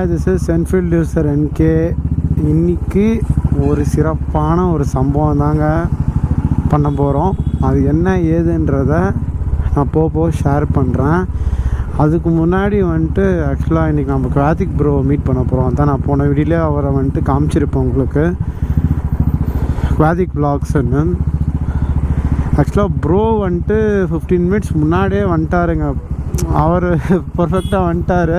Hi this is Enfield user NK. இன்றைக்கி ஒரு சிறப்பான ஒரு சம்பவம் தாங்க பண்ண போகிறோம். அது என்ன ஏதுன்றதை நான் போக ஷேர் பண்ணுறேன். அதுக்கு முன்னாடி வந்துட்டு ஆக்சுவலாக இன்றைக்கி நம்ம கார்த்திக் ப்ரோ மீட் பண்ண போகிறோம். அதான் நான் போன வீடியோலே அவரை வந்துட்டு காமிச்சிருப்பேன் உங்களுக்கு, கார்த்திக் வ்ளாக்ஸ்ன்னு. ஆக்சுவலாக ப்ரோ வந்துட்டு 15 மினிட்ஸ் முன்னாடியே வந்துட்டாருங்க. அவர் பர்ஃபெக்டாக வந்துட்டார்.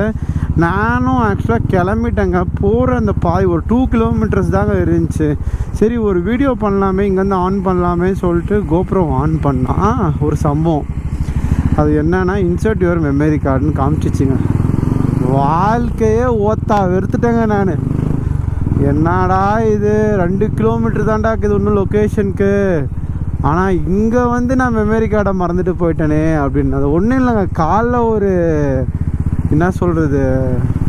நானும் ஆக்சுவலாக கிளம்பிட்டேங்க. போகிற அந்த பாய் ஒரு 2 கிலோமீட்டர்ஸ் தாங்க இருந்துச்சு. சரி ஒரு வீடியோ பண்ணலாமே, இங்கேருந்து ஆன் பண்ணலாமே சொல்லிட்டு கோப்ரோ ஆன் பண்ணால் ஒரு சம்பவம். அது என்னன்னா, இன்சர்ட் யுவர் மெமரி கார்டுன்னு காமிச்சிச்சிங்க. வாழ்க்கையே ஓத்தா வெறுத்துட்டேங்க நான். என்னடா இது 2 கிலோமீட்டர் தாண்டா இருக்குது இன்னும் லொக்கேஷனுக்கு, ஆனால் இங்கே வந்து நான் மெமரி கார்டை மறந்துட்டு போயிட்டேனே அப்படின்னு. அது ஒன்றும் இல்லைங்க, காலைல ஒரு என்ன சொல்கிறது,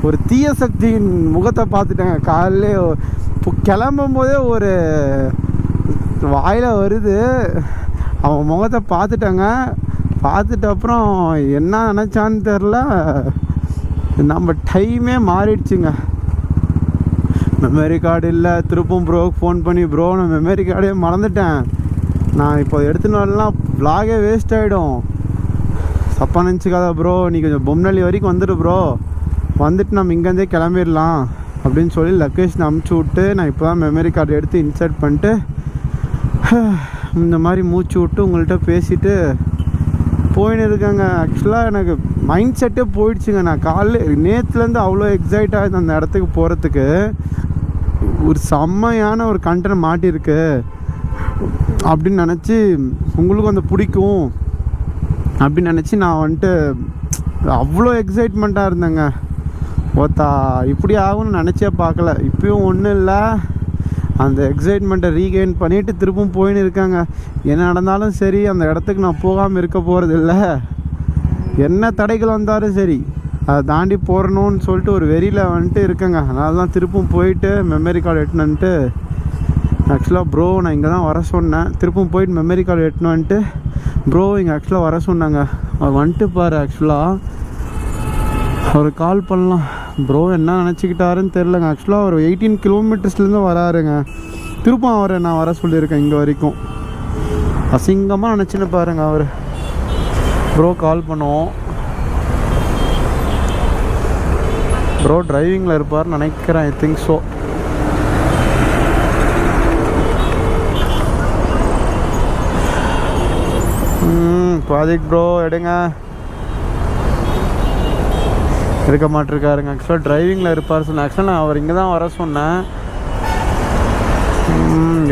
ஒரு தீய சக்தியின் முகத்தை பார்த்துட்டேங்க. காலையிலே இப்போ கிளம்பும் போதே ஒரு வாயில் வருது, அவன் முகத்தை பார்த்துட்டேங்க. பார்த்துட்டு அப்புறம் என்ன நினச்சான்னு தெரில, நம்ம டைமே மாறிடுச்சுங்க. மெமரி கார்டு இல்லை. திருப்பும் ப்ரோக்கு ஃபோன் பண்ணி, ப்ரோ நான் மெமரி கார்டே மறந்துட்டேன், நான் இப்போ எடுத்துன்னு வரலாம் வ்ளாகே வேஸ்ட் ஆகிடும், தப்பாக நினச்சிக்காத ப்ரோ, நீ கொஞ்சம் பொம்னலி வரைக்கும் வந்துடு ப்ரோ, வந்துட்டு நம்ம இங்கேருந்தே கிளம்பிடலாம் அப்படின்னு சொல்லி லொக்கேஷன் அமுச்சு விட்டு, நான் இப்போ தான் மெமரி கார்டு எடுத்து இன்சர்ட் பண்ணிட்டு இந்த மாதிரி மூச்சு விட்டு உங்கள்கிட்ட பேசிவிட்டு போயின்னு இருக்காங்க. ஆக்சுவலாக எனக்கு மைண்ட் செட்டே போயிடுச்சுங்க. நான் காலையில் நேற்றுலேருந்து அவ்வளோ எக்ஸைட் ஆகுது அந்த இடத்துக்கு போகிறதுக்கு. ஒரு செம்மையான ஒரு கண்டென்ட் மாட்டியிருக்கு அப்படின்னு நினச்சி, உங்களுக்கும் அந்த பிடிக்கும் அப்படின்னு நினச்சி நான் வந்துட்டு அவ்வளோ எக்ஸைட்மெண்ட்டாக இருந்தேங்க. ஓத்தா இப்படி ஆகும்னு நினச்சே பார்க்கல. இப்பயும் ஒன்றும் இல்லை, அந்த எக்ஸைட்மெண்ட்டை ரீகெயின் பண்ணிவிட்டு திருப்பும் போயின்னு இருக்காங்க. என்ன நடந்தாலும் சரி, அந்த இடத்துக்கு நான் போகாமல் இருக்க போகிறதில்ல. என்ன தடைகள் வந்தாலும் சரி அதை தாண்டி போடணும்னு சொல்லிட்டு ஒரு வெறியில் வந்துட்டு இருக்கேங்க. அதனால தான் திருப்பும் போயிட்டு மெமரி கார்டு எட்டுனுன்ட்டு, ஆக்சுவலாக ப்ரோ நான் இங்கே தான் வர சொன்னேன், திருப்பும் போயிட்டு மெமரி கார்டு எட்டுன்னு வந்துட்டு ப்ரோ இங்கே ஆக்சுவலாக வர சொன்னாங்க. அவர் வந்துட்டு பாரு, ஆக்சுவலாக அவர் கால் பண்ணலாம். ப்ரோ என்ன நினச்சிக்கிட்டாருன்னு தெரிலங்க. ஆக்சுவலாக அவர் 18 கிலோமீட்டர்ஸ்லேருந்து வராருங்க. திருப்பும் அவரை நான் வர சொல்லியிருக்கேன் இங்கே வரைக்கும். அசிங்கமாக நினச்சின்னு பாருங்க அவர். ப்ரோ கால் பண்ணுவோம். ப்ரோ டிரைவிங்கில் இருப்பார்னு நினைக்கிறேன், I think so. Karthik bro எடுங்க. இருக்க மாட்டிருக்காருங்க. ஆக்சுவலாக டிரைவிங்கில் இருப்பார் சொன்னேன். ஆக்சுவலாக நான் அவர் இங்கே தான் வர சொன்னேன்,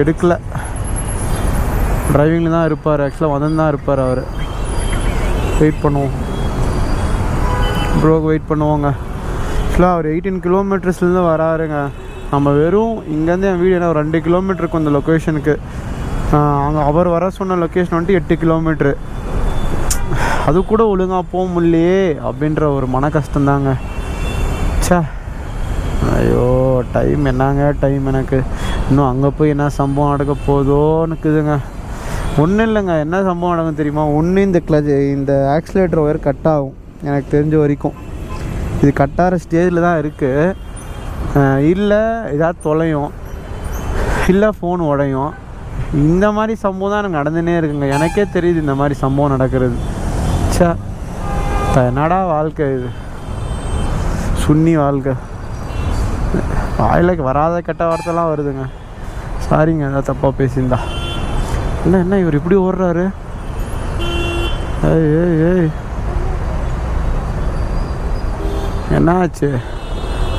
எடுக்கலை. டிரைவிங்கில் தான் இருப்பார், ஆக்சுவலாக வந்து தான் இருப்பார் அவர். வெயிட் பண்ணுவோம், ப்ரோக்கு வெயிட் பண்ணுவோங்க. ஆக்சுவலாக அவர் 18 கிலோமீட்டர்ஸ்லேருந்து வராருங்க. நம்ம வெறும் இங்கேருந்து என் வீடு என்ன ஒரு 2 கிலோமீட்டருக்கு இந்த லொக்கேஷனுக்கு. அங்கே அவர் வர சொன்ன லொக்கேஷன் வந்துட்டு 8 கிலோமீட்ரு. அது கூட ஒழுங்காக போக முடியலையே அப்படின்ற ஒரு மன கஷ்டந்தாங்க. சே, ஐயோ டைம் என்னங்க டைம் எனக்கு. இன்னும் அங்கே போய் என்ன சம்பவம் நடக்க போதோன்னுக்குதுங்க. ஒன்றும் இல்லைங்க, என்ன சம்பவம் நடக்கும் தெரியுமா? ஒன்று இந்த ஆக்சிலேட்டர் ஒயர் கட் ஆகும் எனக்கு தெரிஞ்ச வரைக்கும். இது கட்டாகிற ஸ்டேஜில் தான் இருக்குது. இல்லை ஏதாவது தொலையும், இல்லை ஃபோன் உடையும். இந்த மாதிரி சம்பவம் தான் எனக்கு நடந்துனே இருக்குங்க. எனக்கே தெரியுது இந்த மாதிரி சம்பவம் நடக்கிறது. சே, என்னடா வாழ்க்கை இது, சுன்னி வாழ்க்கை. வாயிலுக்கு வராத கெட்ட வார்த்தைலாம் வருதுங்க. சாரிங்க ஏதாவது தப்பாக பேசியிருந்தா. என்ன இவர் இப்படி ஓடுறாரு? ஏய் என்ன ஆச்சு?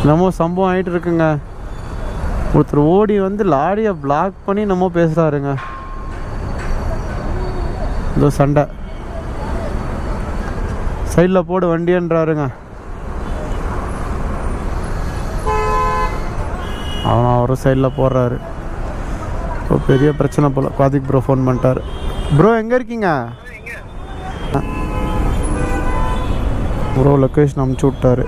என்னமோ சம்பவம் ஆகிட்டு இருக்குங்க. ஒருத்தர் ஓடி வந்து லாரியை பிளாக் பண்ணி நம்ம பேசுகிறாருங்க. இதோ சண்டை, சைடில் போடு வண்டின்றாருங்க. அவரும் சைடில் போடுறாரு. இப்போ பெரிய பிரச்சனை போல். கார்த்திக் ப்ரோ ஃபோன் பண்ணிட்டார். ப்ரோ எங்கே இருக்கீங்க? ப்ரோ லொக்கேஷன் அமுச்சு விட்டார்.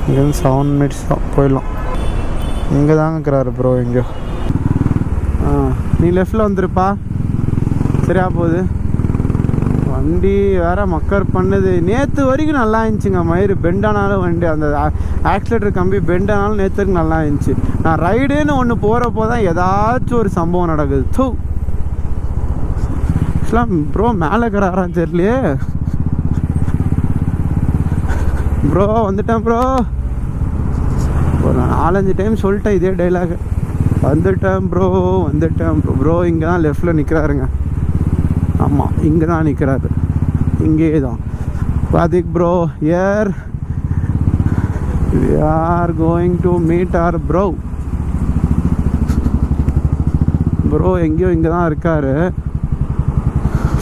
இங்கேருந்து 7 மினிட்ஸ் தான் போயிடலாம். இங்கே தாங்க இருக்கிறாரு ப்ரோ எங்கேயோ. நீ லெஃப்டில் வந்துருப்பா, சரியா போகுது. வண்டி வேறு மக்கர் பண்ணுது. நேற்று வரைக்கும் நல்லா இருந்துச்சுங்க. மயிறு பெண்டானாலும் வண்டி அந்த ஆக்சிலேட்டர் கம்பி பெண்டானாலும் நேற்று வரைக்கும் நல்லா இருந்துச்சு. நான் ரைடுன்னு ஒன்று போகிறப்போ தான் ஏதாச்சும் ஒரு சம்பவம் நடக்குது. தூ ப்ரோ மேலே இருக்கிறாரான்னு தெரியலையே. ப்ரோ வந்துட்டேன் ப்ரோ. ஒரு 4-5 டைம் சொல்லிட்டேன் இதே டைலாக். வந்துட்டேன் ப்ரோ வந்துட்டேன் ப்ரோ. ப்ரோ இங்கே தான் லெஃப்டில் நிற்கிறாருங்க. ஆமாம் இங்கே தான் நிற்கிறாரு. இங்கே தான் பாதிக் bro. Air we are going to meet our bro. Bro எங்கேயோ இங்கே தான் இருக்காரு.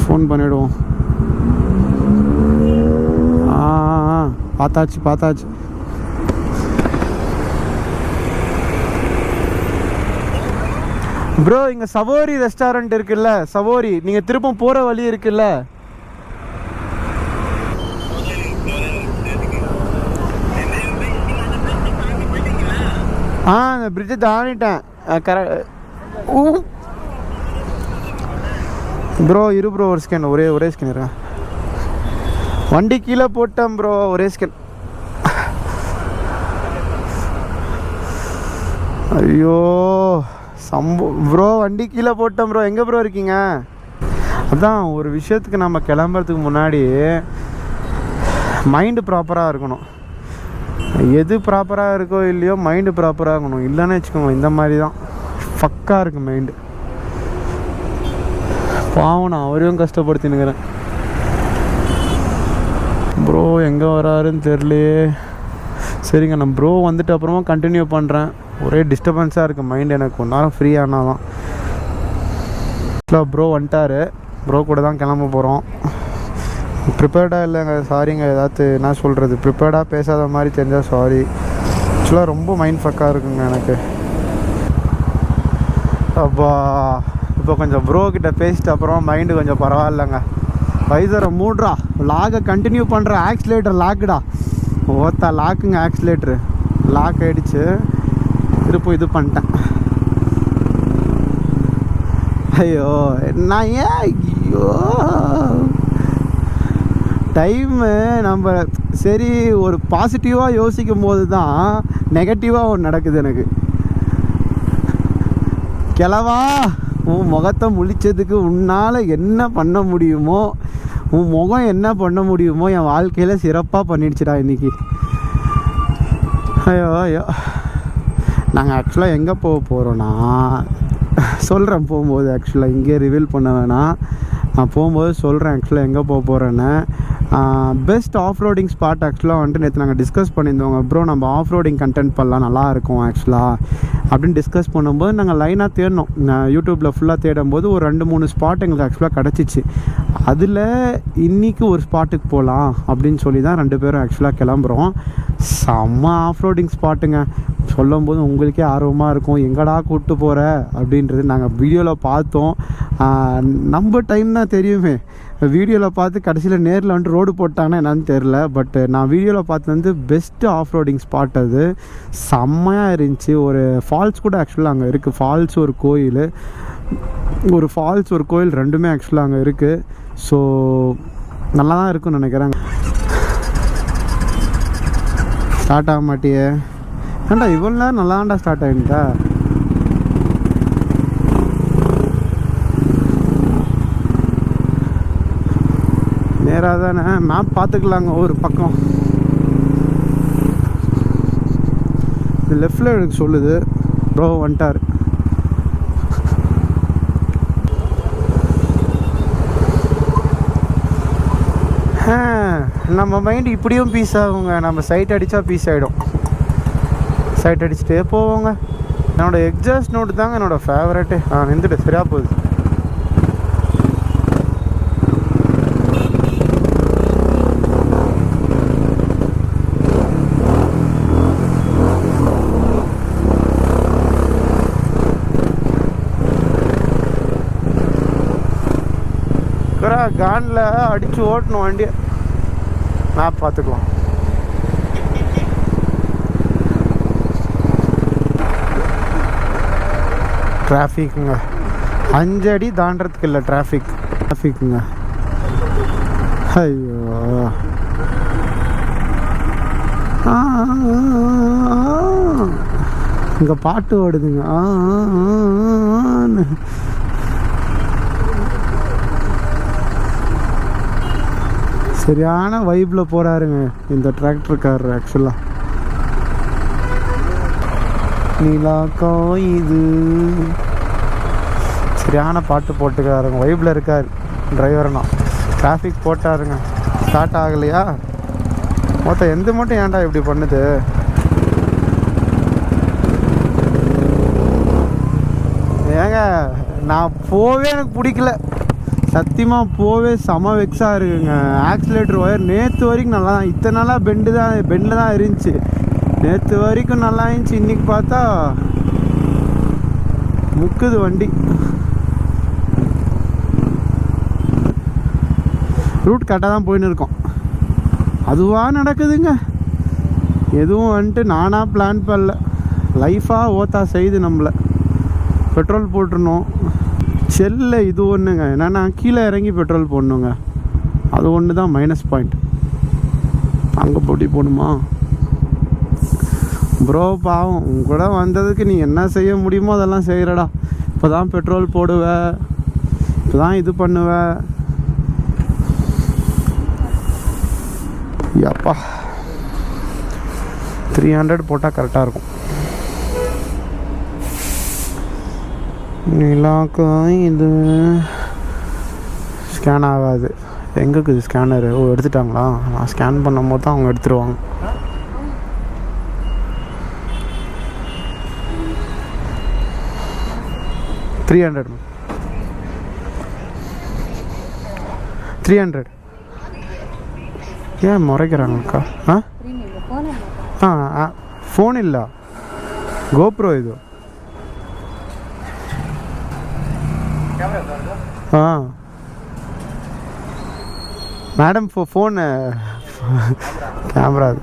ஃபோன் பண்ணிவிடுவோம். பார்த்தாச்சு. ப்ரோ இங்கே சவோரி ரெஸ்டாரண்ட் இருக்குல்ல, சவோரி நீங்கள் திரும்ப போகிற வழி இருக்குல்ல, அந்த பிரிட்ஜை தாண்டிட்டேன். ப்ரோ இரு ப்ரோ, ஒரு ஸ்கேன், ஒரே ஸ்கேன் இருக்கேன். வண்டி கீழே போட்டேன் ப்ரோ, ஒரே ஸ்கேன். ஐயோ ப்ரோ வண்டி கீழே போட்டேன் ப்ரோ. எங்கே ப்ரோ இருக்கீங்க? அதான் ஒரு விஷயத்துக்கு நம்ம கிளம்புறதுக்கு முன்னாடி மைண்டு ப்ராப்பராக இருக்கணும். எது ப்ராப்பராக இருக்கோ இல்லையோ மைண்டு ப்ராப்பராக இருக்கணும். இல்லைன்னு வச்சுக்கோங்க இந்த மாதிரி தான் ஃபக்காக இருக்குது மைண்டு. பாவம் நான் அவரையும் கஷ்டப்படுத்தினுக்கிறேன். ப்ரோ எங்கே வராருன்னு தெரியலையே. சரிங்க நான் ப்ரோ வந்துட்டு அப்புறமா கண்டினியூ பண்ணுறேன். ஒரே டிஸ்டர்பன்ஸாக இருக்குது மைண்டு எனக்கு. கொஞ்ச நேரம் ஃப்ரீ ஆனால் தான். ப்ரோ வந்துட்டார். ப்ரோ கூட தான் கிளம்ப போகிறோம். ப்ரிப்பேர்டாக இல்லைங்க, சாரிங்க. ஏதாச்சும் என்ன சொல்கிறது, ப்ரிப்பேர்டாக பேசாத மாதிரி தெரிஞ்சால் சாரி. ஆக்சுவலாக ரொம்ப மைண்ட் ஃபக்காக இருக்குங்க எனக்கு. அப்பா இப்போ கொஞ்சம் ப்ரோ கிட்ட பேசிட்டு அப்புறமா மைண்டு கொஞ்சம் பரவாயில்லைங்க. வைசரை மூடுறா, லாகை கண்டினியூ பண்ணுற. ஆக்சிலேட்டர் லாக்குடா, ஓத்தா லாக்குங்க. ஆக்சிலேட்ரு லாக் ஆகிடுச்சு. திருப்பி இது பண்ணிட்டேன். ஐயோ நான் ஐயோ டைமு நம்ம சரி ஒரு பாசிட்டிவாக யோசிக்கும் போது தான் நெகட்டிவாக ஒன்று நடக்குது எனக்கு. கிளவா உன் முகத்தை முழிச்சதுக்கு உன்னால் என்ன பண்ண முடியுமோ, உன் முகம் என்ன பண்ண முடியுமோ என் வாழ்க்கையில் சிறப்பாக பண்ணிடுச்சுடா இன்றைக்கி. ஐயோ நாங்கள் ஆக்சுவலாக எங்கே போக போகிறோன்னா சொல்கிறேன் போகும்போது. ஆக்சுவலாக இங்கே ரிவீல் பண்ண வேணாம், நான் போகும்போது சொல்கிறேன் ஆக்சுவலாக எங்கே போக போகிறேன்னு. பெஸ்ட் ஆஃப் ரோடிங் ஸ்பாட் ஆக்சுவலாக வந்துட்டு நேற்று நாங்கள் டிஸ்கஸ் பண்ணியிருந்தோங்க. ப்ரோ நம்ம ஆஃப் ரோடிங் கண்டென்ட் பண்ணலாம், நல்லாயிருக்கும் ஆக்சுவலாக அப்படின்னு டிஸ்கஸ் பண்ணும்போது நாங்கள் லைனாக தேடினோம். யூடியூப்பில் ஃபுல்லாக தேடும்போது ஒரு 2-3 ஸ்பாட் எங்களுக்கு ஆக்சுவலாக கிடச்சிச்சு. அதில் இன்றைக்கி ஒரு ஸ்பாட்டுக்கு போகலாம் அப்படின்னு சொல்லி தான் 2 பேரும் ஆக்சுவலாக கிளம்புறோம். செம்ம ஆஃப் ரோடிங் ஸ்பாட்டுங்க. சொல்லும்போது உங்களுக்கே ஆர்வமாக இருக்கும், எங்கடா கூப்பிட்டு போகிற அப்படின்றது. நாங்கள் வீடியோவில் பார்த்தோம், நம்ம டைம் தான் தெரியுமே. வீடியோவில் பார்த்து கடைசியில் நேரில் வந்துட்டு ரோடு போட்டாங்கன்னா என்னன்னு தெரில. பட் நான் வீடியோவில் பார்த்து வந்து பெஸ்ட்டு ஆஃப் ரோடிங் ஸ்பாட் அது. செம்மையாக இருந்துச்சு. ஒரு ஃபால்ஸ் கூட ஆக்சுவலாக அங்கே இருக்குது. ஃபால்ஸ் ஒரு கோயில், ஒரு ஃபால்ஸ் ஒரு கோயில் ரெண்டுமே ஆக்சுவலாக அங்கே இருக்குது. ஸோ நல்லா தான் இருக்குன்னு நினைக்கிறேன். ஸ்டார்ட் ஆக மாட்டியே ஏன்டா இவ்வளோ நேரம் நல்லாண்டா ஸ்டார்ட் ஆகிட்டா. நேராக தானே, மேப் பார்த்துக்கலாங்க. ஒரு பக்கம் இது லெஃப்டில் எனக்கு சொல்லுது. ப்ரோ வந்துட்டார். நம்ம மைண்டு இப்படியும் பீஸ் ஆகுங்க. நம்ம சைட் அடித்தா பீஸ் ஆகிடும். சைட் அடிச்சுட்டே போவோங்க. என்னோடய எக்ஸாஸ்ட் நோட்டு தாங்க என்னோடய ஃபேவரெட்டு. நின்றுட்டு சரியாக போகுது. கானில் அடித்து ஓட்டணும் வண்டியை. மேப் பார்த்துக்கலாம். டிராஃபிக்குங்க 5 அடி தாண்டறதுக்கு இல்லை. டிராஃபிக்குங்க ஐயோ இங்கே பாட்டு ஓடுதுங்க. சரியான வைப்பில் போகிறாருங்க இந்த டிராக்டர்காரர். ஆக்சுவலாக நீலாக்கோ இது சரியான பாட்டு போட்டுக்காருங்க, வைப்பில் இருக்கார் டிரைவர்னா. டிராஃபிக் போட்டாருங்க, ஸ்டார்ட் ஆகலையா மொத்தம் எந்த மட்டும் ஏன்டா இப்படி பண்ணுது. ஏங்க நான் போவே எனக்கு பிடிக்கல சத்தியமாக, போவே செம வெக்ஸாக இருக்குங்க. ஆக்சிலேட்டர் ஒயர் நேற்று வரைக்கும் நல்லா தான், இத்தனை நாளாக பெண்டில் தான் இருந்துச்சு. நேற்று வரைக்கும் நல்லா இருந்துச்சு, இன்றைக்கி பார்த்தா முக்குது வண்டி. ரூட் கரெக்டாக தான் போயின்னு இருக்கோம், அதுவாக நடக்குதுங்க. எதுவும் வந்துட்டு நானாக பிளான் பண்ணல, லைஃபாக ஓத்தா செய்து நம்மளை. பெட்ரோல் போட்டுருணும் செல்லில், இது ஒன்றுங்க என்னென்னா கீழே இறங்கி பெட்ரோல் போடணுங்க, அது ஒன்று தான் மைனஸ் பாயிண்ட். அங்கே போட்டி போகணுமா ப்ரோ? பாவம் உங்க கூட வந்ததுக்கு நீ என்ன செய்ய முடியுமோ அதெல்லாம் செய்கிறடா. இப்போ தான் பெட்ரோல் போடுவ, இப்போ தான் இது பண்ணுவ. அப்பா 300 போட்டால் கரெக்டாக இருக்கும். நிலாக்கும் இது ஸ்கேன் ஆகாது. எங்களுக்கு இது ஸ்கேனரு? ஓ எடுத்துட்டாங்களா? நான் ஸ்கேன் பண்ணும்போது தான் அவங்க எடுத்துருவாங்க. $300 ஏன் முறைக்கிறாங்கக்கா? ಫೋನ್ ಇಲ್ಲ, ಗೋಪ್ರೋ ಇದು. ಹಾಂ ಮೇಡಮ್ ಫೋನ್ ಕ್ಯಾಮ್ರಾ ಅದು.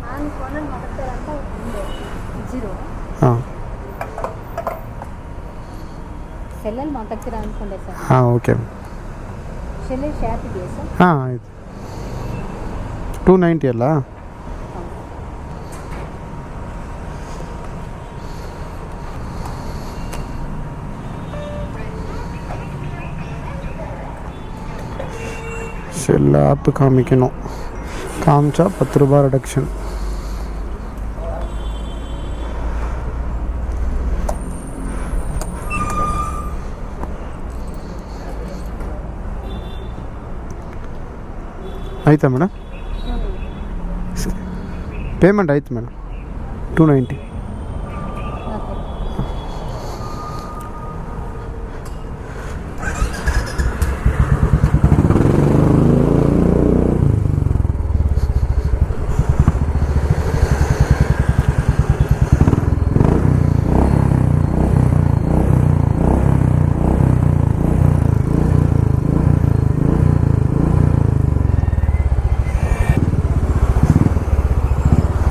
ಹಾಂ ಹಾಂ ಓಕೆ. ಹಾಂ ಆಯಿತು. 290 ಅಲ್ಲ? செல்ல ஆப்பு காமிக்கணும், காமிச்சா ₹10 ரிடக்ஷன். ಆಯ್ತಾ ಮೇಡಮ್? ಪೇಮೆಂಟ್ ಆಯ್ತು ಮೇಡಮ್, 290.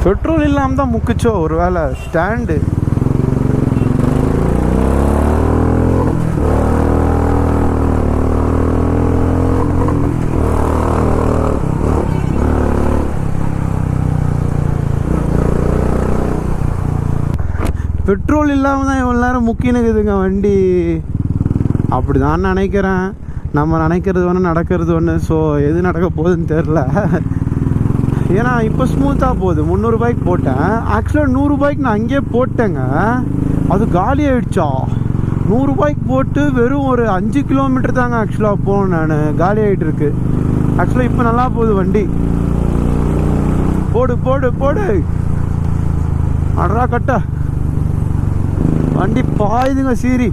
பெட்ரோல் இல்லாமல் தான் முக்கிச்சோ ஒரு வேளை ஸ்டாண்டு. பெட்ரோல் இல்லாமல் தான் இவ்வளோ நேரம் முக்கினுக்குதுங்க வண்டி. அப்படி தான் நினைக்கிறேன். நம்ம நினைக்கிறது ஒன்று, நடக்கிறது ஒன்று. ஸோ எது நடக்க போகுதுன்னு தெரில. ஏன்னா இப்போ ஸ்மூத்தாக போகுது. ₹300 போட்டேன். ஆக்சுவலாக ₹100 நான் அங்கேயே போட்டேங்க, அது காலி ஆகிடுச்சா. ₹100 போட்டு வெறும் ஒரு 5 கிலோமீட்டர் தாங்க ஆக்சுவலாக போனேன் நான், காலி ஆகிட்டு இருக்கு. ஆக்சுவலாக இப்போ நல்லா போகுது வண்டி. போடு போடு போடு அட்ரா கட்ட வண்டி பாயுதுங்க சீரி.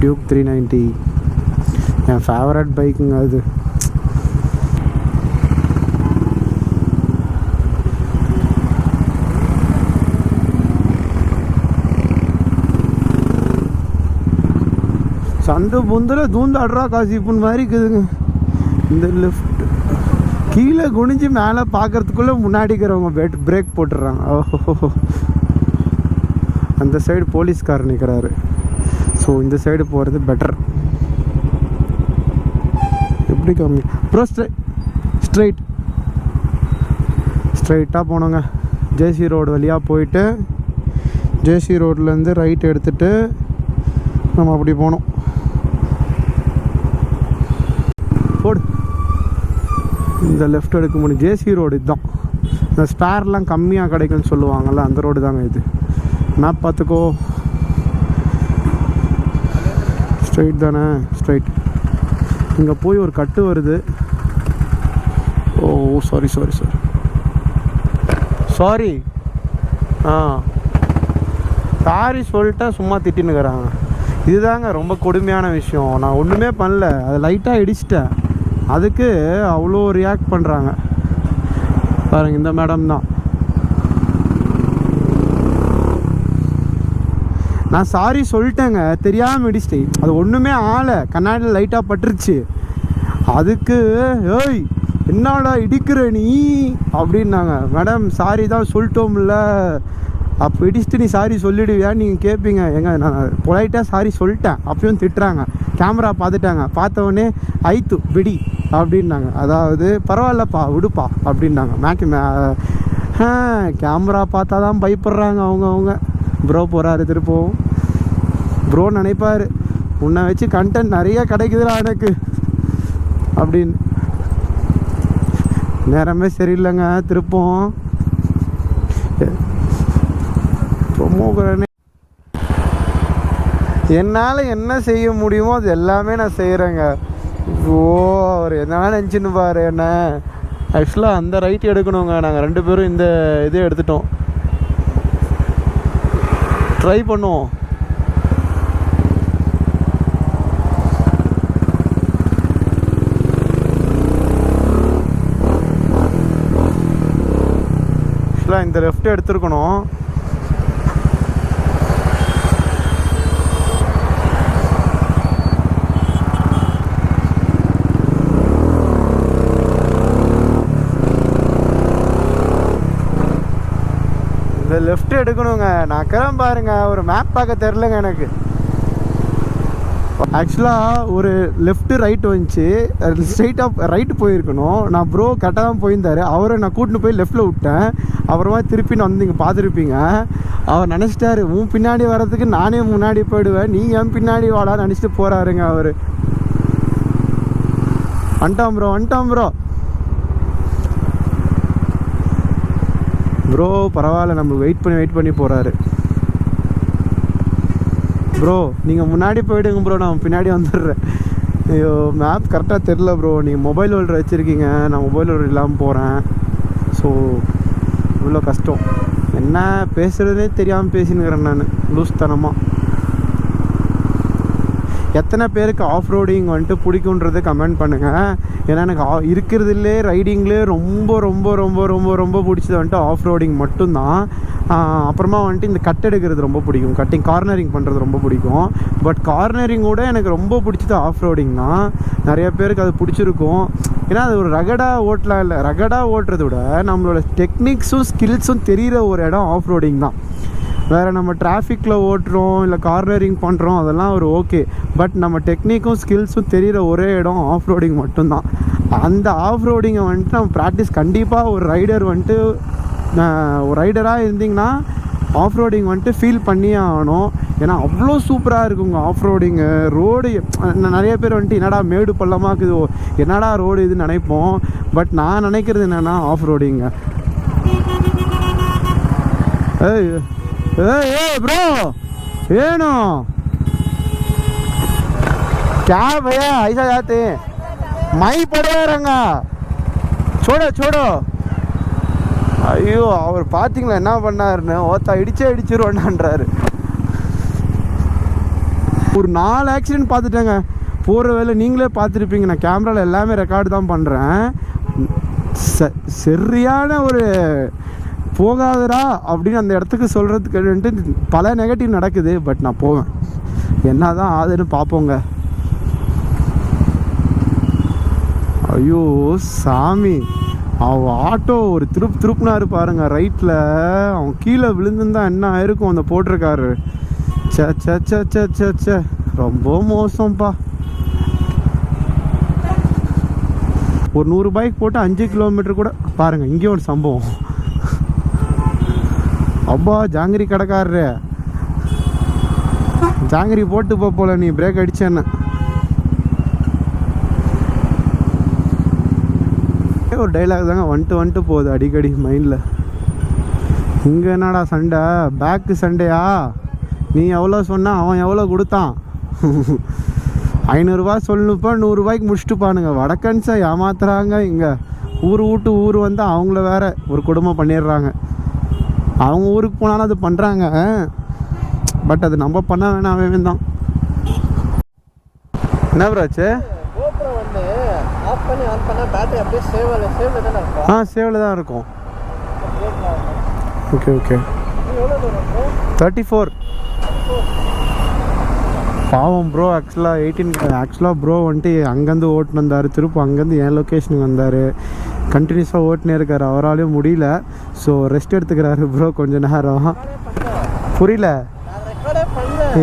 டியூக் 390 என் ஃபேவரட் பைக்குங்க அது. சண்டு புந்தில் தூந்து அட்ரா காசிப்புன்னு மாதிரி இருக்குதுங்க. இந்த லெஃப்ட் கீழே குனிஞ்சு மேலே பார்க்கறதுக்குள்ளே முன்னாடி இருக்கிறவங்க பிரேக் போட்டுடுறாங்க. ஓஹோ, அந்த சைடு போலீஸ்கார் நிற்கிறாரு. ஸோ இந்த சைடு போகிறது பெட்டர். இப்படி கம்மி ப்ரோ. ஸ்ட்ரைட்டாக போனோங்க. ஜேசி ரோடு வழியாக போயிட்டு ஜேசி ரோட்லேருந்து ரைட் எடுத்துகிட்டு நம்ம அப்படி போனோம். போடு, இந்த லெஃப்ட் எடுக்க முடியும். ஜேசி ரோடு இதுதான். இந்த ஸ்பேர்லாம் கம்மியாக கிடைக்குன்னு சொல்லுவாங்கள்ல, அந்த ரோடு தாங்க இது. மேப் பார்த்துக்கோ. ஸ்ட்ரைட் தானே? ஸ்ட்ரைட். இங்கே போய் ஒரு கட்டு வருது. ஓ சாரி சாரி சொல்லிட்டேன், சும்மா திட்டின்னுக்கிறாங்க. இதுதாங்க ரொம்ப கொடுமையான விஷயம். நான் ஒன்றுமே பண்ணல, அதை லைட்டாக இடிச்சிட்டேன், அதுக்கு அவ்வளோ ரியாக்ட் பண்ணுறாங்க பாருங்க. இந்த மேடம் தான். நான் சாரி சொல்லிட்டேங்க, தெரியாமல் இடிச்சிட்டேன். அது ஒன்றுமே ஆளை, கண்ணாடியில் லைட்டாக பட்டுருச்சு. அதுக்கு ஏய் என்னடா இடிக்கிற நீ அப்படின்னாங்க. மேடம் சாரி தான் சொல்லிட்டோம்ல, அப்போ இடிச்சுட்டு நீ சாரி சொல்லிடுவியான்னு நீங்கள் கேட்பீங்க. எங்க நான் பொலைட்டாக சாரி சொல்லிட்டேன், அப்பயும் திட்டுறாங்க. கேமரா பார்த்துட்டாங்க, பார்த்தவொடனே ஐத்து பிடி அப்படின்னாங்க. அதாவது பரவாயில்லப்பா விடுப்பா அப்படின்னாங்க. கேமரா பார்த்தா தான் பயப்படுறாங்க அவங்க. ப்ரோ போகிறாரு திருப்பவும். ப்ரோ நினைப்பார் உன்னை வச்சு கண்டென்ட் நிறைய கிடைக்குதுடா எனக்கு அப்படின்னு. நேரமே சரியில்லைங்க. திருப்பம் என்னால் என்ன செய்ய முடியுமோ அது எல்லாமே நான் செய்கிறேங்க. ஓ அவர் என்னன்னா நினச்சின்னு பாரு என்ன. ஆக்சுவலாக அந்த ரைட் எடுக்கணுங்க. நாங்கள் 2 பேரும் இந்த இதே எடுத்துட்டோம். ட்ரை பண்ணுவோம். ஆக்சுவலாக இந்த லெஃப்ட் எடுத்துருக்கணும். இந்த லெஃப்ட் எடுக்கணுங்க. நான் கிளம்ப பாருங்க, ஒரு மேப் பார்க்க தெரிலங்க எனக்கு. ஆக்சுவலாக ஒரு லெஃப்ட்டு ரைட்டு வந்துச்சு, ஸ்ட்ரைட்டாக ரைட்டு போயிருக்கணும். நான் ப்ரோ கரெக்டாக தான் போயிருந்தார். அவரை நான் கூட்டின்னு போய் லெஃப்ட்டில் விட்டேன். அப்புறமா திருப்பி நான் வந்து இங்கே பார்த்துருப்பீங்க. அவர் நினச்சிட்டாரு உன் பின்னாடி வர்றதுக்கு நானே முன்னாடி போயிடுவேன், நீ என் பின்னாடி வாடான்னு நினச்சிட்டு போகிறாருங்க அவர். வந்துட்டான் ப்ரோ பரவாயில்ல, நம்மளுக்கு வெயிட் பண்ணி போகிறாரு. ப்ரோ நீங்கள் முன்னாடி போயிடுங்க ப்ரோ, நான் பின்னாடி வந்துடுறேன். ஐயோ மேப் கரெக்டாக தெரில ப்ரோ. நீங்கள் மொபைல் ஹோல்டர் வச்சுருக்கீங்க, நான் மொபைல் ஹோல்டர் இல்லாமல் போகிறேன். ஸோ இவ்வளோ கஷ்டம். என்ன பேசுகிறதே தெரியாமல் பேசினுக்கிறேன் நான் லூஸ்தனமாக. எத்தனை பேருக்கு ஆஃப் ரோடிங் வந்துட்டு பிடிக்குன்றதை கமெண்ட் பண்ணுங்கள். ஏன்னா எனக்கு இருக்கிறதுலே ரைடிங்லேயே ரொம்ப ரொம்ப ரொம்ப ரொம்ப ரொம்ப பிடிச்சது வந்துட்டு ஆஃப் ரோடிங் மட்டும்தான். அப்புறமா வந்துட்டு இந்த கட் எடுக்கிறது ரொம்ப பிடிக்கும், கார்னரிங் பண்ணுறது ரொம்ப பிடிக்கும். பட் கார்னரிங்கோட எனக்கு ரொம்ப பிடிச்சது ஆஃப் ரோடிங் தான். நிறைய பேருக்கு அது பிடிச்சிருக்கும். ஏன்னா அது ஒரு ரகடாக ஓட்டலாம் இல்லை, ரகடாக ஓட்டுறத விட நம்மளோட டெக்னிக்ஸும் ஸ்கில்ஸும் தெரிகிற ஒரு இடம் ஆஃப் ரோடிங் தான். வேறு நம்ம டிராஃபிக்கில் ஓட்டுறோம் இல்லை கார்னரிங் பண்ணுறோம் அதெல்லாம் ஒரு ஓகே. பட் நம்ம டெக்னிக்கும் ஸ்கில்ஸும் தெரிகிற ஒரே இடம் ஆஃப் ரோடிங் மட்டும்தான். அந்த ஆஃப் ரோடிங்கை வந்துட்டு நம்ம ப்ராக்டிஸ் கண்டிப்பாக ஒரு ரைடர் வந்துட்டு ஒரு ரைடராக இருந்திங்கன்னா ஆஃப் ரோடிங் வந்துட்டு ஃபீல் பண்ணியே ஆகணும். ஏன்னா அவ்வளோ சூப்பராக இருக்குங்க ஆஃப் ரோடிங்கு. ரோடு நிறைய பேர் வந்துட்டு என்னடா மேடு பள்ளமாக இருக்குது, என்னடா ரோடு இதுன்னு நினைப்போம். பட் நான் நினைக்கிறது என்னென்னா ஆஃப் ரோடிங்க. ஏய் ப்ரோ ಏನು क्या भैया ऐसा जाते माई पड़े रंगा छोड़ो. ஐயோ அவர் பார்த்தீங்களா என்ன பண்ணாருன்னு, ஓத்தா இடிச்சிருவான்றாரு. ஒரு 4 ஆக்சிடென்ட் பார்த்துட்டேங்க போகிற வேலை. நீங்களே பார்த்துருப்பீங்க, நான் கேமராவில் எல்லாமே ரெக்கார்டு தான் பண்ணுறேன். சரியான ஒரு போகாதரா அப்படின்னு அந்த இடத்துக்கு சொல்கிறதுக்கு வந்துட்டு பல நெகட்டிவ் நடக்குது. பட் நான் போவேன், என்ன தான் ஆகுதுன்னு பார்ப்போங்க. ஐயோ சாமி, அவன் ஆட்டோ ஒரு திருப்புனாரு பாருங்க ரைட்டில். அவன் கீழே விழுந்துருந்தா என்ன ஆயிருக்கும் அந்த போட்டிருக்காரு. சே ரொம்ப மோசம்ப்பா. ஒரு 100 பைக் போட்டு 5 கிலோமீட்டர் கூட பாருங்கள். இங்கே ஒரு சம்பவம். அப்பா ஜாங்கிரி கடைக்காரரு, ஜாங்கிரி போட்டு போல நீ பிரேக் அடிச்சேன்னு. ஒரு டைலாக் தாங்க வந்துட்டு போகுது அடிக்கடி மைண்டில். இங்கே என்னடா சண்டை, பேக்கு சண்டையா? நீ எவ்வளோ சொன்னா அவன் எவ்வளோ கொடுத்தான்? 500 ரூபா சொல்லணுப்பா, 100 ரூபாய்க்கு முடிச்சுட்டுப்பானுங்க. வடக்கன்ஸை ஏமாத்துறாங்க. இங்கே ஊர் விட்டு ஊர் வந்து அவங்கள வேற ஒரு குடும்பம் பண்ணிடுறாங்க. அவங்க ஊருக்கு போனாலும் அது பண்ணுறாங்க. பட் அது நம்ம பண்ண வேணாம், அவன் தான். என்ன ப்ராச்சு? சேவில் தான் இருக்கும். Okay okay. 34. பாவம் ப்ரோ. ஆக்சுவலாக 18 ப்ரோ வந்துட்டு அங்கேருந்து ஓட்டுன்னு வந்தார். திருப்பி அங்கேருந்து என் லொக்கேஷனுக்கு வந்தார். கண்டினியூஸாக ஓட்டுனே இருக்கார். அவராலையும் முடியல. ஸோ ரெஸ்ட் எடுத்துக்கிறாரு ப்ரோ கொஞ்ச நேரம். புரியல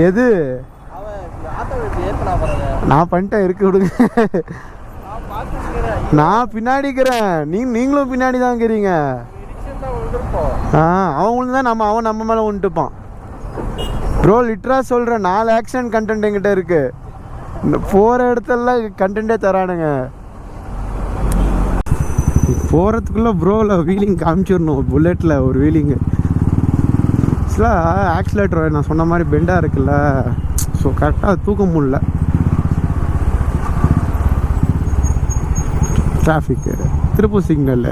எது? நான் பண்ணிட்டேன், இருக்கு விடுங்க. நான் பின்னாடி இருக்கிறேன், நீங்களும் பின்னாடி தான் இருக்கிறீங்க. அவங்களுக்கு தான் அவன் நம்ம மேலே வந்துட்டுப்பான் ப்ரோ. லிட்டராக சொல்கிறேன், 4 ஆக்ஷன் கண்டென்ட் என்கிட்ட இருக்கு. போகிற இடத்துல கண்டென்ட்டே தரானுங்க. போகிறதுக்குள்ளே ப்ரோவில் வீலிங் காமிச்சிடணும். புல்லெட்டில் ஒரு வீலிங்கு ஆக்சுவலாக ஆக்சிலேட்டர் நான் சொன்ன மாதிரி பெண்டாக இருக்குல்ல. ஸோ கரெக்டாக தூக்க முடியல. டிராஃபிக்கு, திருப்பூர் சிக்னலில்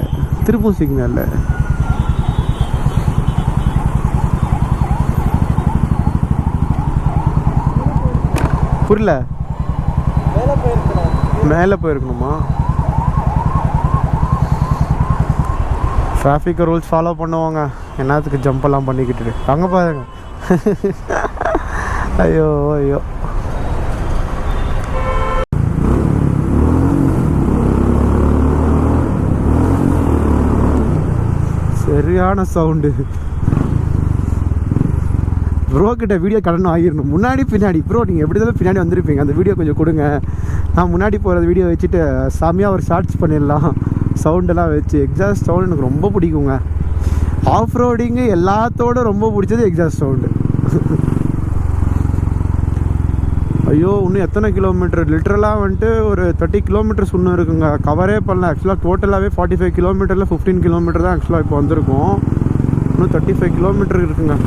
புரியல. மேலே போயிருக்கணுமா? டிராஃபிக் ரூல்ஸ் ஃபாலோ பண்ணுவாங்க. என்னத்துக்கு ஜம்பெல்லாம் பண்ணிக்கிட்டு அங்கே பாருங்க. ஐயோ ஐயோ. சரியான சவுண்டு. ப்ரோ கிட்ட வீடியோ கடன் ஆகிடணும். முன்னாடி பின்னாடி ப்ரோ நீங்கள் எப்படி தான் பின்னாடி வந்திருப்பீங்க. அந்த வீடியோ கொஞ்சம் கொடுங்க. நான் முன்னாடி போகிற வீடியோ வச்சுட்டு சாமியாக ஒரு ஷார்ட்ஸ் பண்ணிடலாம். சவுண்டெல்லாம் வச்சு. எக்ஸாஸ்ட் சவுண்ட் எனக்கு ரொம்ப பிடிக்குங்க. ஆஃப் ரோடிங்கு எல்லாத்தோட ரொம்ப பிடிச்சது எக்ஸாஸ்ட் சவுண்டு. ஐயோ இன்னும் எத்தனை கிலோமீட்டர்? லிட்டரலாக வந்துட்டு ஒரு 30 கிலோமீட்டர்ஸ் இன்னும் இருக்குங்க. கவரே பண்ணல. ஆக்சுவலாக டோட்டலாகவே 45 கிலோமீட்டரில் 15 கிலோமீட்டர் தான் ஆக்சுவலாக இப்போ வந்திருக்கும். இன்னும் 35 கிலோமீட்டர் இருக்குங்க.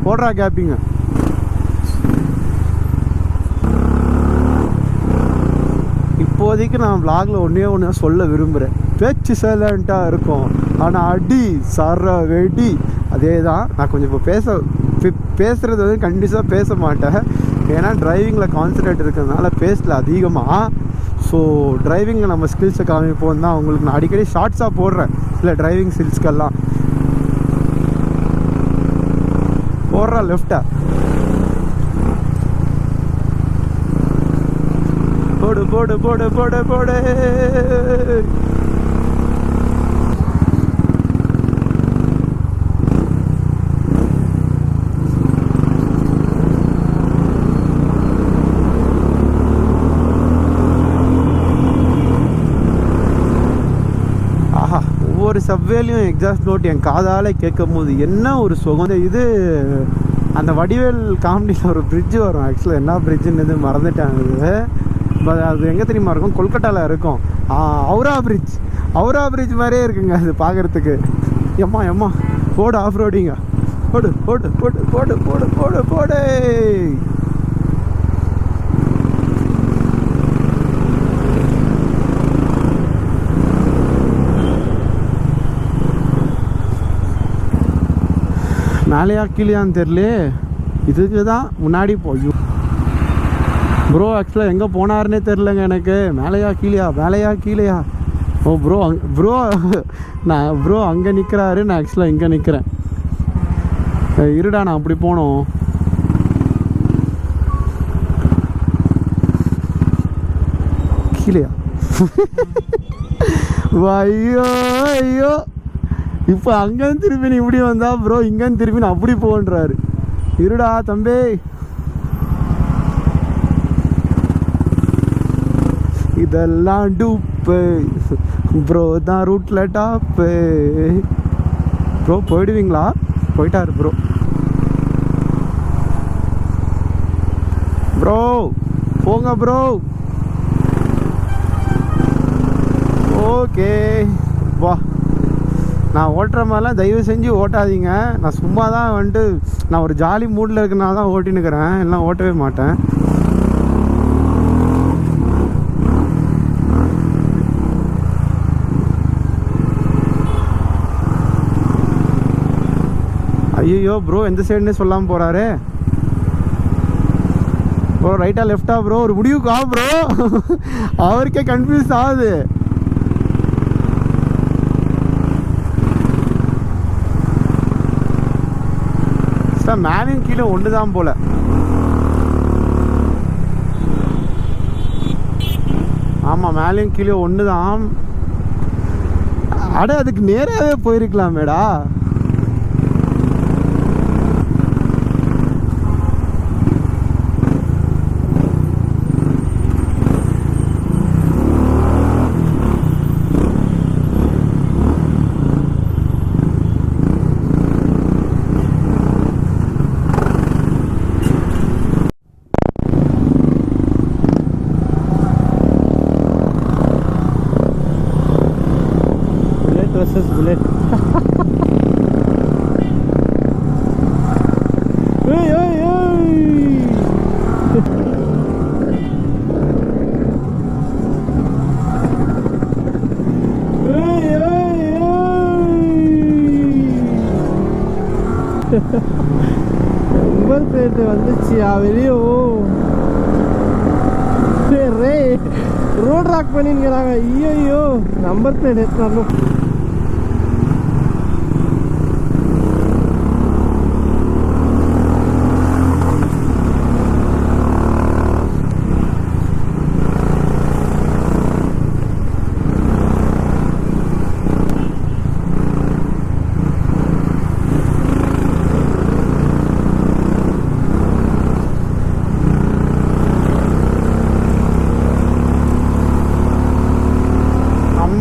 போடுறா கேப்பிங்க. இப்போதைக்கு நான் விளாகில் ஒன்று சொல்ல விரும்புகிறேன். பேச்சு சைலண்ட்டாக இருக்கும், ஆனால் அடி சர வெடி அதே தான். நான் கொஞ்சம் இப்போ பேசுகிறது வந்து கண்டிப்பாக பேச மாட்டேன். ஏன்னா டிரைவிங்கில் கான்சன்ட்ரேட் இருக்கிறதுனால பேசல அதிகமாக. ஸோ டிரைவிங்கில் நம்ம ஸ்கில்ஸை காமிப்போம் தான் உங்களுக்கு நான் அடிக்கடி ஷார்ட்ஸாக போடுறேன். இல்லை டிரைவிங் ஸ்கில்ஸ்க்கெல்லாம் போடுறா. லெஃப்டா போடு போடு போடு போடு போடு. ஆஹா, ஒவ்வொரு சப்வேலையும் எக்ஸாஸ்ட் நோட் என் காதால் கேட்கும் போது என்ன ஒரு சுகம். இது அந்த வடிவேல் காமெடியில் ஒரு பிரிட்ஜு வரும். ஆக்சுவலாக என்ன பிரிட்ஜுன்னு மறந்துட்டாங்க. அது எங்கே தெரியுமா இருக்கும்? கொல்கட்டாவில் இருக்கும். அவுரா பிரிட்ஜ் மாதிரியே இருக்குங்க அது பார்க்குறதுக்கு. எம்மா போடு ஆஃப் ரோடிங்க. போடு போடு போடு போடு போடு போடு போடு. மேலையா கீழேயான்னு தெரியல. இதுக்கு தான் முன்னாடி போயும் ப்ரோ. ஆக்சுவலாக எங்கே போனாருன்னே தெரிலங்க எனக்கு. மேலையா கீழேயா. ஓ ப்ரோ நான் அங்கே நிற்கிறாரு. நான் ஆக்சுவலாக இங்கே நிற்கிறேன். இருடா நான் அப்படி போனோம். கீழேயா? ஐயோ இப்போ அங்கேருந்து திருப்பி நீ இப்படி வந்தா ப்ரோ, இங்கேருந்து திருப்பி நான் அப்படி போன்றாரு. இருடா தம்பி. இதெல்லாம் டூப்பு ப்ரோ தான் ரூட்டில் டாப்பு. ப்ரோ போயிடுவீங்களா? போயிட்டாரு ப்ரோ. ப்ரோ போங்க ப்ரோ. ஓகே வா. நான் ஓட்டுற மாதிரிலாம் தயவு செஞ்சு ஓட்டாதீங்க. நான் சும்மா தான் வந்துட்டு நான் ஒரு ஜாலி மூடில் இருக்கனால தான் ஓட்டினுக்கிறேன், எல்லாம் ஓட்டவே மாட்டேன். ஐயோ ப்ரோ எந்த சைடுன்னு சொல்லாமல் போகிறாரு ப்ரோ. ரைட்டா லெஃப்டா ப்ரோ? ஒரு முடிவுக்கா ப்ரோ? அவருக்கே கன்ஃபியூஸ் ஆகுது. மேலேயும் கீழே ஒன்று தான் போல. ஆமாம் மேலேயும் கீழே ஒன்று தான். அட அதுக்கு நேராகவே போயிருக்கலாமேடா. Versus bullet. Hey hey hey. Hey hey hey. Number plate வந்துச்சியா வெளியோ? ரே ரோட் ராக் பண்ணிங்கிறாங்க. ஐயோ நம்பர் பிளேட் எடுத்துறணும்.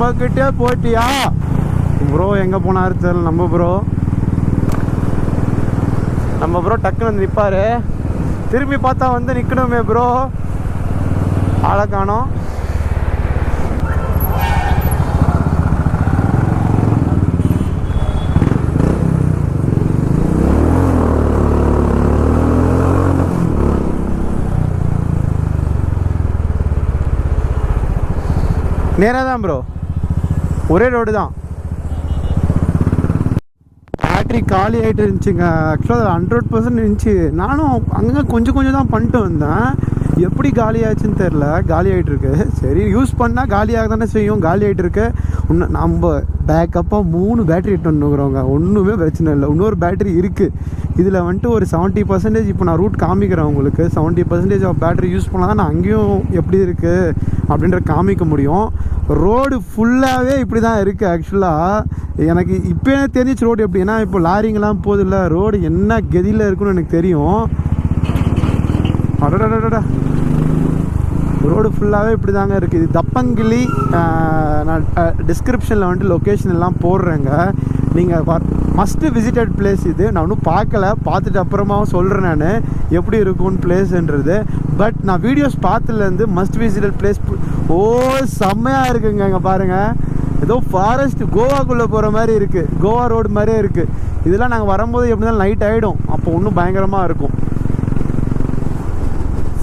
நம்மக்கிட்டே போட்டியா ப்ரோ? எங்கே போனாரு தெரியல நம்ம ப்ரோ டக்குன்னு வந்து நிற்பாரு. திரும்பி பார்த்தா வந்து நிற்கணுமே ப்ரோ, ஆளை காணோம். நேராக தான் ப்ரோ, ஒரே ரோடு தான். பேட்ரி காலி ஆகிட்டு இருந்துச்சுங்க. ஆக்சுவலாக 100% இருந்துச்சு. நானும் அங்கங்கே கொஞ்சம் தான் பண்ணிட்டு வந்தேன். எப்படி காலி ஆச்சுன்னு தெரில, காலி ஆகிட்டு இருக்கு. சரி யூஸ் பண்ணால் காலியாக தானே செய்யும். காலி ஆகிட்டு இருக்கு. இன்னும் நம்ம பேக்கப்பாக 3 பேட்ரி இட்டு வந்துக்கிறோங்க. ஒன்றுமே பிரச்சனை இல்லை. இன்னொரு பேட்ரி இருக்குது. இதில் வந்துட்டு ஒரு 70%. இப்போ நான் ரூட் காமிக்கிறேன் உங்களுக்கு. 70% ஆஃப் பேட்ரி யூஸ் பண்ணால் தான் நான் அங்கேயும் எப்படி இருக்குது அப்படின்ற காமிக்க முடியும். ரோடு ஃபுல்லாகவே இப்படி தான் இருக்குது. ஆக்சுவலாக எனக்கு இப்போ தெரிஞ்சிச்சு ரோடு எப்படி. ஏன்னா இப்போ லாரிங்கெல்லாம் போதில்ல, ரோடு என்ன கதியில் இருக்குன்னு எனக்கு தெரியும். அடடடடா ரோடு ஃபுல்லாகவே இப்படி தாங்க இருக்குது. இது தப்பங்கிளி. நான் டிஸ்கிரிப்ஷனில் வந்துட்டு லொக்கேஷன் எல்லாம் போடுறேங்க. நீங்கள் மஸ்ட்டு விசிட்டட் பிளேஸ் இது. நான் இன்னும் பார்க்கல, பார்த்துட்டு அப்புறமாவும் சொல்கிறேன் நான் எப்படி இருக்கும்னு பிளேஸ்ன்றது. பட் நான் வீடியோஸ் பார்த்துலேருந்து மஸ்ட் விசிட்டட் பிளேஸ். ஓ செம்மையாக இருக்குங்க. இங்கே பாருங்கள், ஏதோ ஃபாரஸ்ட் கோவாக்குள்ளே போகிற மாதிரி இருக்குது. கோவா ரோடு மாதிரியே இருக்குது. இதெல்லாம் நாங்கள் வரும்போது எப்படி இருந்தாலும் நைட் ஆகிடும். அப்போ இன்னும் பயங்கரமாக இருக்கும்.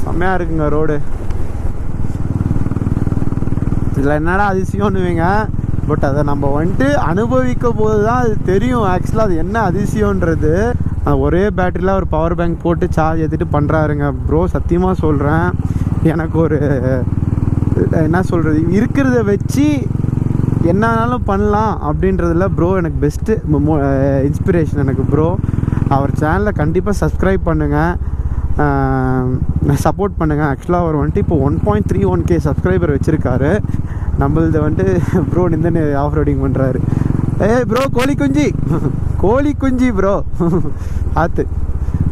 செம்மையாக இருக்குங்க ரோடு. இதில் என்னடா அதிசயம்னுவீங்க. பட் அதை நம்ம வந்துட்டு அனுபவிக்க போது தான் அது தெரியும். ஆக்சுவலாக அது என்ன அதிசயன்றது. ஒரே பேட்டரியில் ஒரு பவர் பேங்க் போட்டு சார்ஜ் ஏற்றிட்டு பண்ணுறாருங்க ப்ரோ. சத்தியமாக சொல்கிறேன், எனக்கு ஒரு என்ன சொல்கிறது, இருக்கிறத வச்சு என்னன்னாலும் பண்ணலாம் அப்படின்றதில்ல ப்ரோ. எனக்கு பெஸ்ட்டு இன்ஸ்பிரேஷன் எனக்கு ப்ரோ. அவர் சேனலை கண்டிப்பாக சப்ஸ்கிரைப் பண்ணுங்கள், சப்போர்ட் பண்ணுங்கள். ஆக்சுவலாக அவர் வந்துட்டு இப்போ 1.31K சப்ஸ்கிரைபர் வச்சுருக்காரு. நம்மளது வந்துட்டு ப்ரோ நின்று ஆஃப் ரோடிங் பண்ணுறாரு. ப்ரோ கோழி குஞ்சு ப்ரோ ஆத்து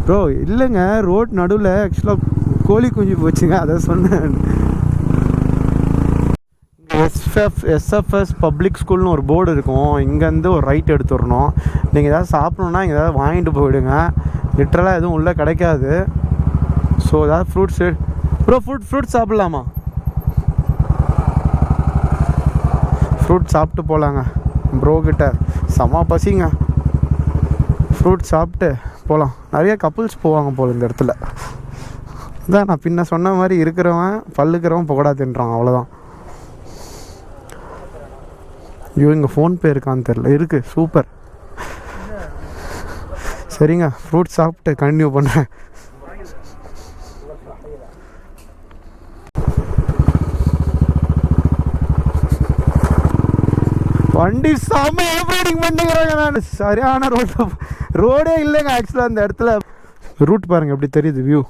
ப்ரோ. இல்லைங்க ரோட் நடுவில் ஆக்சுவலாக கோழி குஞ்சு போச்சுங்க, அதை சொன்னேன். எஸ்எஃப்எஸ் பப்ளிக் ஸ்கூல்னு ஒரு போர்டு இருக்கும். இங்கேருந்து ஒரு ரைட் எடுத்துடணும். நீங்கள் ஏதாவது சாப்பிட்ணுன்னா இங்கே ஏதாவது வாங்கிட்டு போயிடுங்க. லிட்டரலாக எதுவும் உள்ளே கிடைக்காது. ஸோ ஏதாவது ஃப்ரூட்ஸு ப்ரோ ஃப்ரூட் சாப்பிட்லாமா? ஃப்ரூட் சாப்பிட்டு போகலாங்க. ப்ரோ கிட்ட செம பசிங்க. ஃப்ரூட் சாப்பிட்டு போகலாம். நிறைய கப்புள்ஸ் போவாங்க போல் இந்த இடத்துல. அதான் நான் பின்ன சொன்ன மாதிரி இருக்கிறவன் பல்லுக்கிறவன் புகடா தின்றான், அவ்வளோதான். ஐயோ இங்கே ஃபோன்பே இருக்கான்னு தெரில. இருக்குது, சூப்பர். சரிங்க, ஃப்ரூட் சாப்பிட்டு கண்டினியூ பண்ணுறேன். வண்டி செம்ம ஆப்ரேட்டிங் பண்ணிக்கிறாங்க. நான் சரியான ரோடே இல்லைங்க ஆக்சுவலாக அந்த இடத்துல. ரூட் பாருங்கள் எப்படி தெரியுது, வியூ.